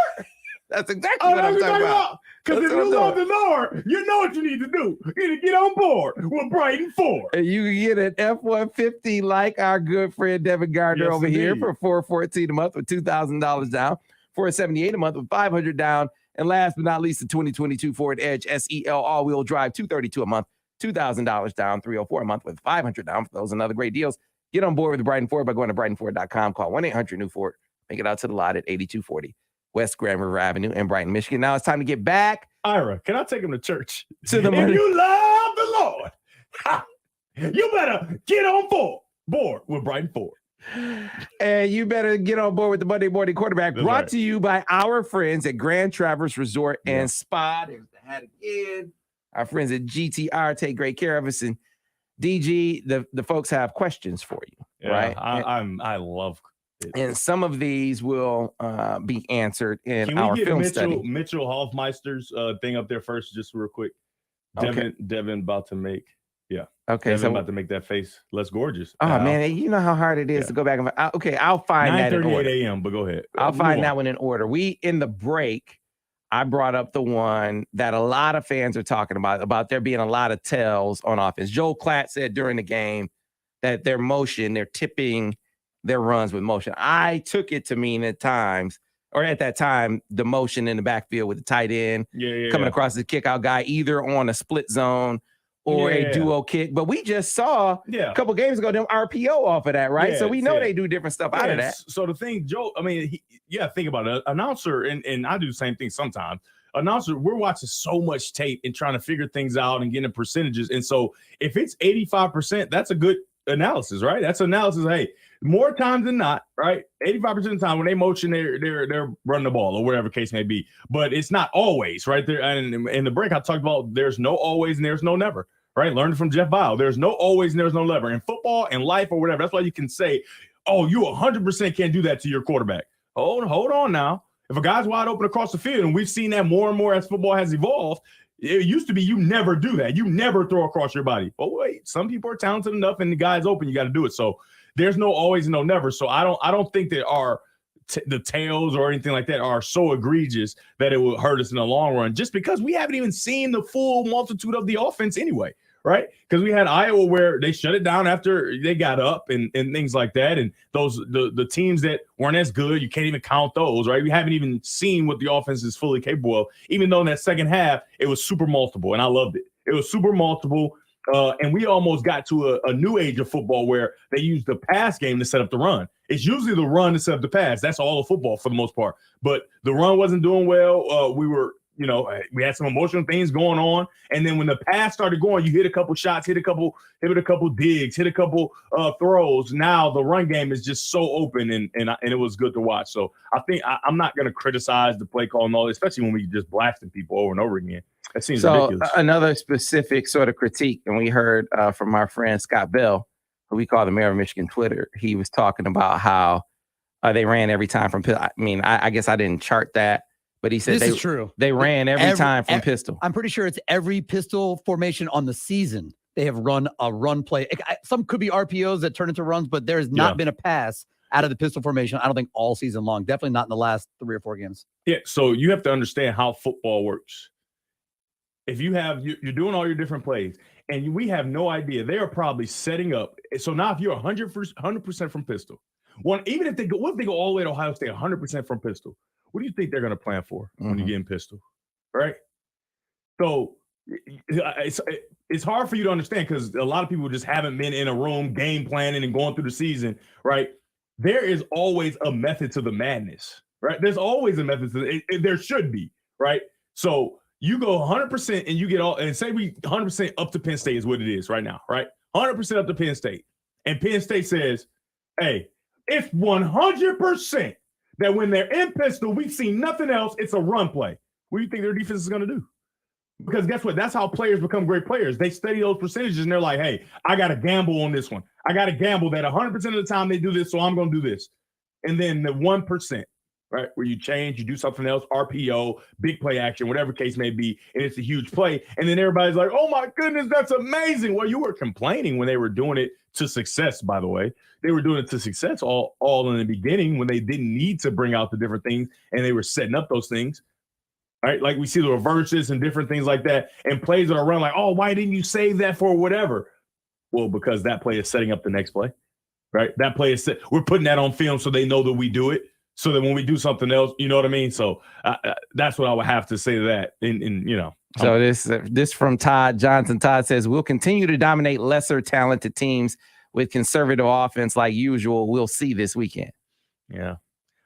That's exactly what I'm talking about. Because if you love the Lord, you know what you need to do. You need to get on board with Brighton Ford. And you can get an F-150 like our good friend Devin Gardner over here for $414 a month with $2,000 down, $478 a month with $500 down, and last but not least, the 2022 Ford Edge SEL all-wheel drive, $232 a month, $2,000 down, $304 a month with $500 down. For those and other great deals, get on board with Brighton Ford by going to BrightonFord.com. Call 1-800-NEW-FORD. Make it out to the lot at 8240 West Grand River Avenue in Brighton, Michigan. Now it's time to get back. Ira, can I take him to church? To the if you love the Lord, you better get on board with Brighton Ford. And you better get on board with the Monday Morning Quarterback, brought to you by our friends at Grand Traverse Resort and Spa. There's the hat again. Our friends at GTR take great care of us. And DG, the folks have questions for you, right? I love it. And some of these will be answered in our film study. Mitchell Hoffmeister's thing up there first, just real quick. Devin about to make. Yeah. Okay. Devin about to make that face less gorgeous. Oh, man. You know how hard it is to go back and I'll find that in order. 9:38 a.m., but go ahead. I'll find that one in order. In the break, I brought up the one that a lot of fans are talking about there being a lot of tells on offense. Joel Klatt said during the game that they're tipping their runs with motion. I took it to mean at that time, the motion in the backfield with the tight end coming across the kick out guy, either on a split zone or a duo kick. But we just saw a couple games ago them RPO off of that, right? Yeah, so we know they do different stuff out of that. So the thing, Joe, I mean, think about it. Announcer, and I do the same thing sometimes. Announcer, we're watching so much tape and trying to figure things out and getting percentages. And so if it's 85%, that's a good analysis, right? That's analysis. Hey, more times than not, right? 85% of the time when they motion, they're running the ball or whatever case may be. But it's not always, right? There. And in the break, I talked about there's no always and there's no never, right? Learned from Jeff Bile. There's no always and there's no never. In football and life or whatever, that's why you can say, oh, you 100% can't do that to your quarterback. Hold on now. If a guy's wide open across the field, and we've seen that more and more as football has evolved, it used to be you never do that. You never throw across your body. But wait, some people are talented enough, and the guy's open. You got to do it. So there's no always and no never. So I don't think that the tails or anything like that are so egregious that it will hurt us in the long run. Just because we haven't even seen the full multitude of the offense anyway, right? Because we had Iowa where they shut it down after they got up and things like that. And the teams that weren't as good, you can't even count those, right? We haven't even seen what the offense is fully capable of, even though in that second half, it was super multiple, and I loved it. It was super multiple, and we almost got to a new age of football where they use the pass game to set up the run. It's usually the run to set up the pass. That's all of football for the most part. But the run wasn't doing well. We had some emotional things going on. And then when the pass started going, you hit a couple shots, hit a couple digs, hit a couple throws. Now the run game is just so open, and it was good to watch. So I think I'm not going to criticize the play call and all, especially when we just blasting people over and over again. That seems ridiculous. Another specific sort of critique, and we heard from our friend Scott Bell, who we call the mayor of Michigan Twitter. He was talking about how they ran every time from pistol. I mean, I guess I didn't chart that. But he said this is true. They ran every time from pistol. I'm pretty sure it's every pistol formation on the season. They have run a run play. Some could be RPOs that turn into runs, but there has not been a pass out of the pistol formation, I don't think, all season long. Definitely not in the last 3 or 4 games. Yeah, so you have to understand how football works. If you're doing all your different plays, and we have no idea, they are probably setting up. So now if you're 100% from pistol, even if they go all the way to Ohio State 100% from pistol, what do you think they're going to plan for when you get in pistol, right? So it's hard for you to understand because a lot of people just haven't been in a room game planning and going through the season, right? There is always a method to the madness, right? There's always a method to it. There should be, right? So you go 100% and you get all, and say we 100% up to Penn State is what it is right now, right? 100% up to Penn State. And Penn State says, hey, it's 100% that when they're in pistol, we see nothing else. It's a run play. What do you think their defense is going to do? Because guess what? That's how players become great players. They study those percentages, and they're like, hey, I got to gamble on this one. I got to gamble that 100% of the time they do this, so I'm going to do this. And then the 1%, right, where you change, you do something else, RPO, big play action, whatever case may be, and it's a huge play. And then everybody's like, oh, my goodness, that's amazing. Well, you were complaining when they were doing it to success, by the way. They were doing it to success all in the beginning when they didn't need to bring out the different things, and they were setting up those things, right? Like we see the reverses and different things like that, and plays that are run like, oh, why didn't you save that for whatever? Well, because that play is setting up the next play, right? That play is we're putting that on film so they know that we do it, so that when we do something else, you know what I mean? So that's what I would have to say to that. So this from Todd Johnson. Todd says, we'll continue to dominate lesser talented teams with conservative offense like usual. We'll see this weekend. Yeah.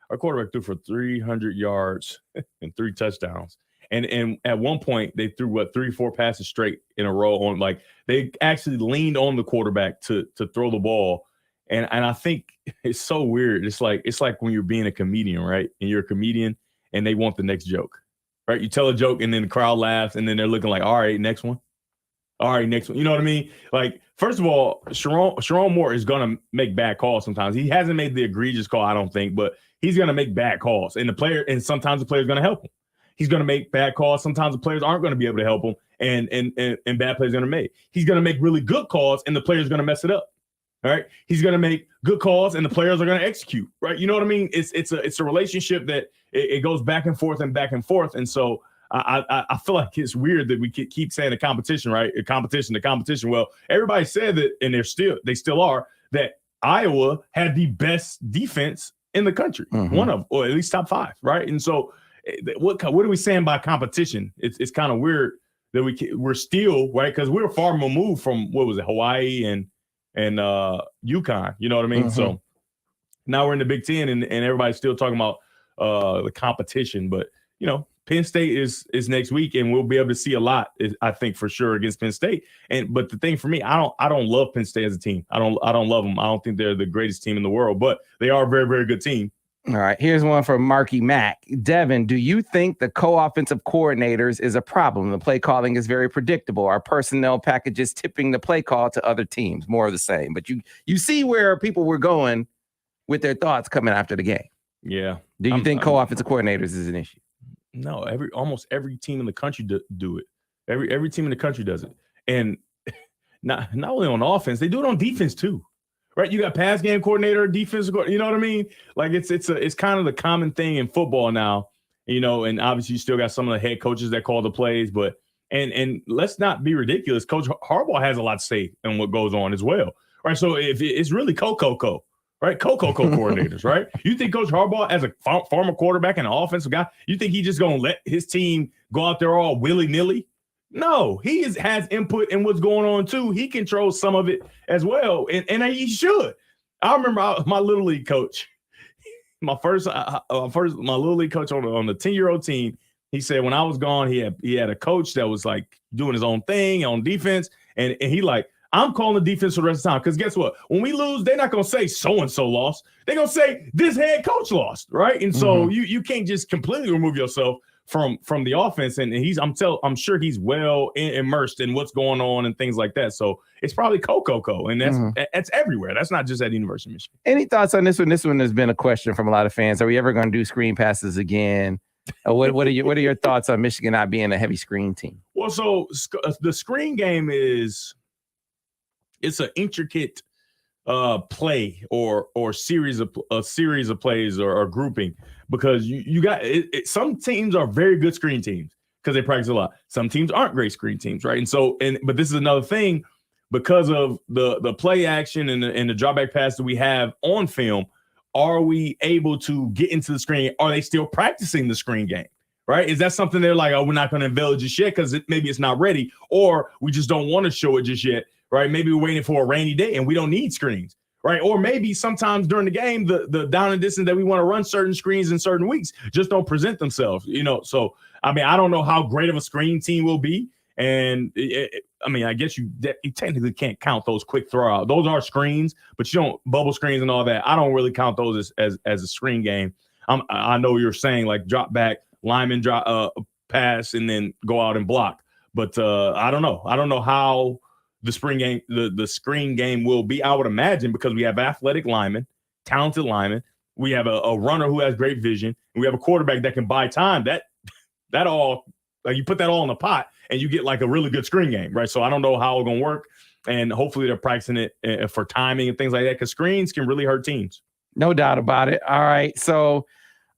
Our quarterback threw for 300 yards and 3 touchdowns. And at one point, they threw, 3-4 passes straight in a row on, like, they actually leaned on the quarterback to throw the ball. And I think it's so weird. It's like when you're being a comedian, right? And you're a comedian and they want the next joke, right? You tell a joke and then the crowd laughs and then they're looking like, all right, next one. All right, next one. You know what I mean? Like, first of all, Sharon Moore is going to make bad calls sometimes. He hasn't made the egregious call, I don't think, but he's going to make bad calls. And sometimes the player's going to help him. He's going to make bad calls. Sometimes the players aren't going to be able to help him, and bad plays going to make. He's going to make really good calls, and the player's going to mess it up. All right. He's going to make good calls, and the players are going to execute. Right. You know what I mean? It's a relationship that it goes back and forth and back and forth. And so I feel like it's weird that we keep saying the competition, right? The competition. Well, everybody said that, and they still are, that Iowa had the best defense in the country, one of, or at least top 5, right? And so, what are we saying by competition? It's kind of weird that we're still, right, because we're far removed from Hawaii and UConn. You know what I mean? So now we're in the Big Ten, and everybody's still talking about the competition, but Penn State is next week, and we'll be able to see a lot, I think, for sure, against Penn State. But the thing for me, I don't love Penn State as a team. I don't love them. I don't think they're the greatest team in the world, but they are a very, very good team. All right, here's one from Marky Mack. Devin, do you think the co-offensive coordinators is a problem? The play calling is very predictable. Our personnel packages tipping the play call to other teams, more of the same. But you see where people were going with their thoughts coming after the game. Yeah. Do you think co-offensive coordinators is an issue? No, almost every team in the country do it. Every team in the country does it, and not only on offense, they do it on defense too, right? You got pass game coordinator, defensive coordinator. You know what I mean? Like it's kind of the common thing in football now, and obviously you still got some of the head coaches that call the plays, but And let's not be ridiculous. Coach Harbaugh has a lot to say in what goes on as well, right? So if it's really co, right? Coordinators, right? You think Coach Harbaugh, as a former quarterback and an offensive guy, you think he just going to let his team go out there all willy-nilly? No, he has input in what's going on too. He controls some of it as well, and he should. I remember my little league coach, my little league coach on the 10-year-old team. He said when I was gone, he had a coach that was like doing his own thing on defense, and he like, I'm calling the defense for the rest of the time because guess what? When we lose, they're not gonna say so and so lost. They're gonna say this head coach lost, right? And so you can't just completely remove yourself from the offense, and I'm sure he's well immersed in what's going on and things like that. So it's probably co, and that's everywhere. That's not just at the University of Michigan. Any thoughts on this one? This one has been a question from a lot of fans. Are we ever going to do screen passes again? What are your thoughts on Michigan not being a heavy screen team? Well, so the screen game it's an intricate play or series of plays or grouping, because you got some teams are very good screen teams because they practice a lot. Some teams aren't great screen teams, right? But this is another thing, because of the play action and the drawback pass that we have on film. Are we able to get into the screen? Are they still practicing the screen game? Right? Is that something they're like, oh, we're not going to unveil it just yet because maybe it's not ready, or we just don't want to show it just yet, right? Maybe we're waiting for a rainy day and we don't need screens, right? Or maybe sometimes during the game, the down and distance that we want to run certain screens in certain weeks just don't present themselves, So, I mean, I don't know how great of a screen team will be. And I guess you technically can't count those quick throw out. Those are screens, but you don't bubble screens and all that. I don't really count those as a screen game. I know you're saying like drop back, lineman drop pass, and then go out and block. But I don't know. I don't know how the screen game will be. I would imagine because we have athletic linemen, talented linemen. We have a runner who has great vision, and we have a quarterback that can buy time. That all, like, you put that all in the pot and you get like a really good screen game, right? So I don't know how it's going to work, and hopefully they're practicing it for timing and things like that, because screens can really hurt teams. No doubt about it. All right. So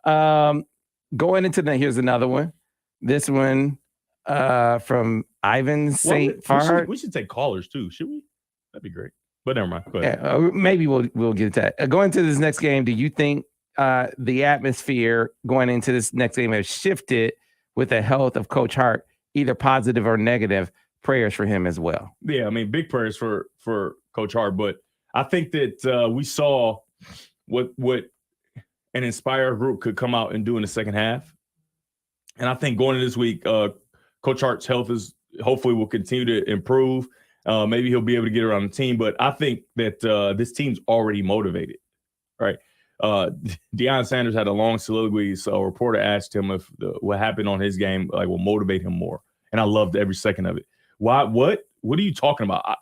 going into here's another one. This one from Ivan St. Fard. We should take callers too, should we? That'd be great. But never mind. Go ahead. Yeah, maybe we'll get to that. Going to this next game, do you think the atmosphere going into this next game has shifted with the health of Coach Hart, either positive or negative? Prayers for him as well. Yeah, I mean, big prayers for Coach Hart. But I think that we saw what an inspired group could come out and do in the second half. And I think going into this week, Coach Hart's health hopefully will continue to improve. Maybe he'll be able to get around the team. But I think that this team's already motivated, right? Deion Sanders had a long soliloquy, so a reporter asked him if what happened on his game will motivate him more. And I loved every second of it. Why? What are you talking about?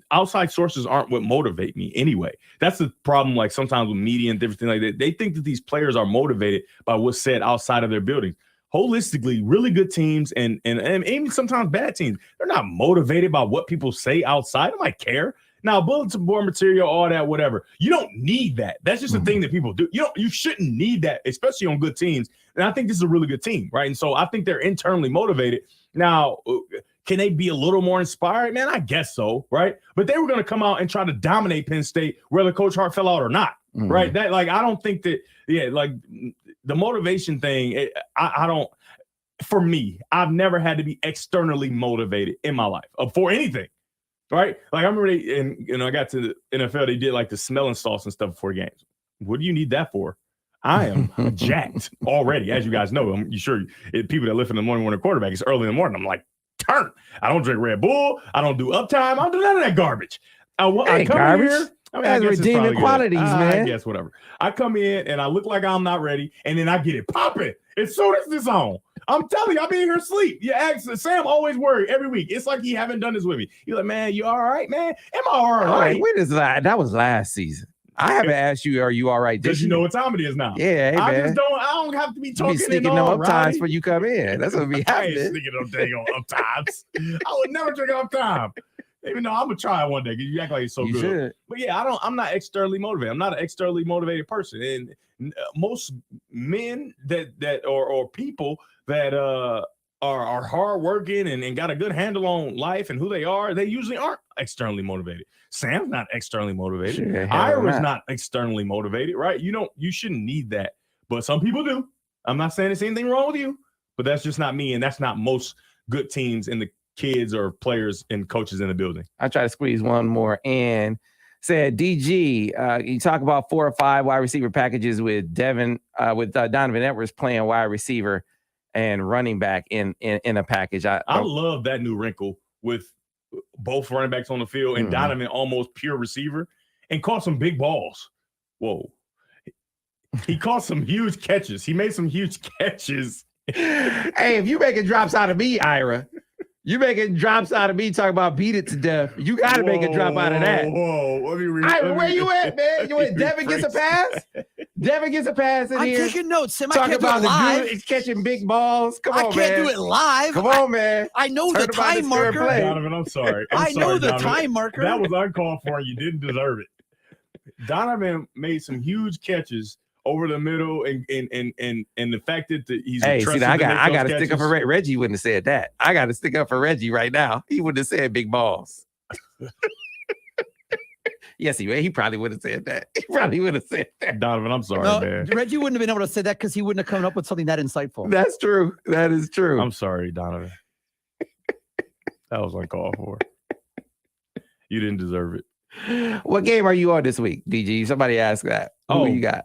Outside sources aren't what motivate me anyway. That's the problem. Like sometimes with media and different things like that, they think that these players are motivated by what's said outside of their buildings. Holistically, really good teams and even sometimes bad teams, they're not motivated by what people say outside. I might care. Now, bulletin board material, all that, whatever. You don't need that. That's just a thing that people do. You shouldn't need that, especially on good teams. And I think this is a really good team, right? And so I think they're internally motivated. Now, can they be a little more inspired? Man, I guess so, right? But they were going to come out and try to dominate Penn State, whether Coach Hart fell out or not, right? That, like, I don't think that, like the motivation thing, I don't. For me, I've never had to be externally motivated in my life for anything. Right? Like I remember I got to the NFL, they did like the smelling salts and stuff before games. What do you need that for? I am jacked already, as you guys know. I'm sure people that live in the morning when a quarterback, it's early in the morning. I'm like, turn. I don't drink Red Bull. I don't do uptime. I don't do none of that garbage. I come garbage. Here. I mean, that's redeeming qualities, man. I guess whatever. I come in and I look like I'm not ready, and then I get it popping as soon as it's on. I'm telling you, I'll be in here asleep. You ask Sam, always worried every week. It's like he haven't done this with me. He's like, man, you all right, man? Am I all right? When is that? That was last season. I haven't asked you, are you all right? Because you know what time it is now. Yeah, hey, I don't have to be talking. You be sneaking no up times before you come in. That's what be happening. I ain't sneaking no dang on up times. I would never drink up time. Even though I'm gonna try it one day because you act like it's so good. Should. But yeah, I'm not externally motivated. I'm not an externally motivated person. And most men that or people that are hardworking and got a good handle on life and who they are, they usually aren't externally motivated. Sam's not externally motivated. Sure, Ira's not externally motivated, right? You shouldn't need that, but some people do. I'm not saying there's anything wrong with you, but that's just not me, and that's not most good teams and the kids or players and coaches in the building. I try to squeeze one more in. Said DG, you talk about 4 or 5 wide receiver packages with Donovan Edwards playing wide receiver and running back in a package. I love that new wrinkle with both running backs on the field and Donovan almost pure receiver and caught some big balls. Whoa. He caught some huge catches. He made some huge catches. Hey, if you making drops out of me, Ira, you making drops out of me talking about beat it to death. You got to make a drop out of that. Whoa. Where you at, man? You at Devin gets a pass? Devin gets a pass in I'm here. taking notes, Sam. I Talking can't do about it live. the dude catching big balls. Come on, man. I can't do it live. Come on, man. I know the Heard about time this fair marker. play. Donovan, I'm sorry. I know sorry, the Donovan. time marker. That was uncalled for. You didn't deserve it. Donovan made some huge catches over the middle, and the fact that he's see, I got to stick up for Reggie. Wouldn't have said that. I got to stick up for Reggie right now. He wouldn't have said big balls. Yes, he probably would have said that. He probably would have said that. Donovan, I'm sorry, No, man. Reggie wouldn't have been able to say that because he wouldn't have come up with something that insightful. That's true. That is true. I'm sorry, Donovan. That was uncalled for. You didn't deserve it. What game are you on this week, DG? Somebody asked that. Who you got?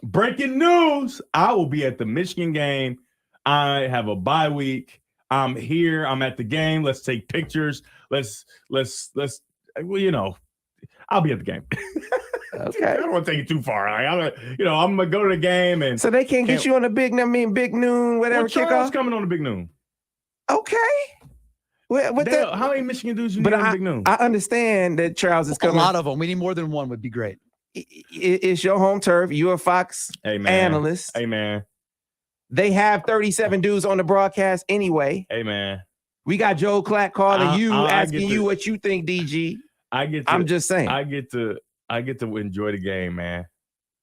Breaking news. I will be at the Michigan game. I have a bye week. I'm here. I'm at the game. Let's take pictures. Let's well, I'll be at the game. Okay. I don't want to take it too far. I'm gonna go to the game, and so they can't get you on the big noon, whatever Charles kickoff. coming on the big noon. Okay. How many Michigan dudes you need on the big noon? I understand that Charles is coming. A lot of them. We need more than one would be great. It's your home turf. You're a Fox analyst. Hey, man. They have 37 dudes on the broadcast anyway. Hey, man. We got Joe Clack calling you, asking you what you think, DG. I'm just saying. I get to enjoy the game, man.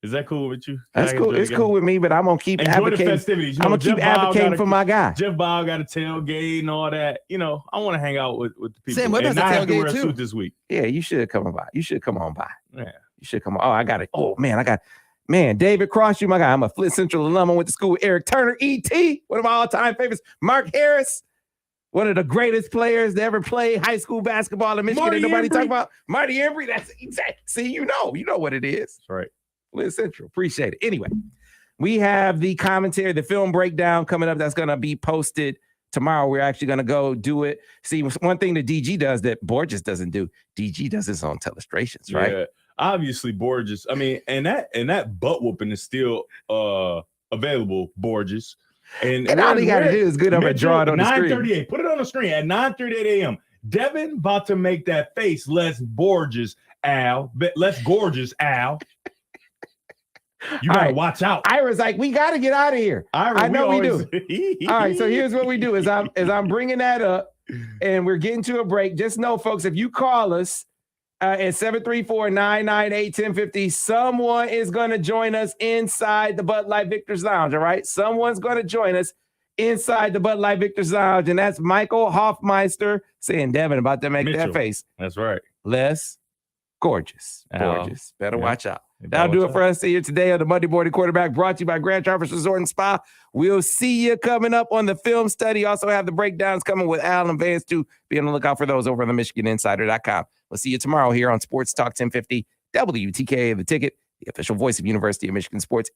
Is that cool with you? That's cool. It's cool with me, but I'm gonna keep advocating. The festivities. I'm gonna keep advocating for my guy. Jeff Ball got a tailgate and all that. I want to hang out with the people. Sam Webb has a I have to wear tailgate a too. suit this week. Yeah, you should come on by. You should come on by. Yeah. You should come on. Oh, I got it. Oh, man, David Cross, you my guy. I'm a Flint Central alum. I went to school with Eric Turner, E.T., one of my all-time favorites. Mark Harris, one of the greatest players to ever play high school basketball in Michigan. And nobody talk about Marty Embry. That's exactly. See, you know what it is. That's right. Flint Central. Appreciate it. Anyway, we have the commentary, the film breakdown coming up that's going to be posted tomorrow. We're actually going to go do it. See, one thing that DG does that Borges doesn't do, DG does his own illustrations, right? Yeah. Obviously, Borges. I mean, and that butt whooping is still available, Borges. And all you got to do is get up and draw it on the screen. 9:38. Put it on the screen at 9:38 a.m. Devin about to make that face. Less Borges, Al. Less gorgeous, Al. You gotta watch out. Ira's like, we got to get out of here. I know we do. All right, so here's what we do: as I'm bringing that up, and we're getting to a break. Just know, folks, if you call us at 734-998-1050, someone is going to join us inside the Bud Light Victor's Lounge. All right, someone's going to join us inside the Bud Light Victor's Lounge, and that's Michael Hoffmeister saying, "Devin, about to make that face." That's right. Less gorgeous. Better watch out. That'll do it for us here today on the Monday Morning Quarterback, brought to you by Grand Traverse Resort and Spa. We'll see you coming up on the film study. Also have the breakdowns coming with Al and Vance too. Be on the lookout for those over on the MichiganInsider.com. We'll see you tomorrow here on Sports Talk 1050 WTKA The Ticket, the official voice of University of Michigan Sports.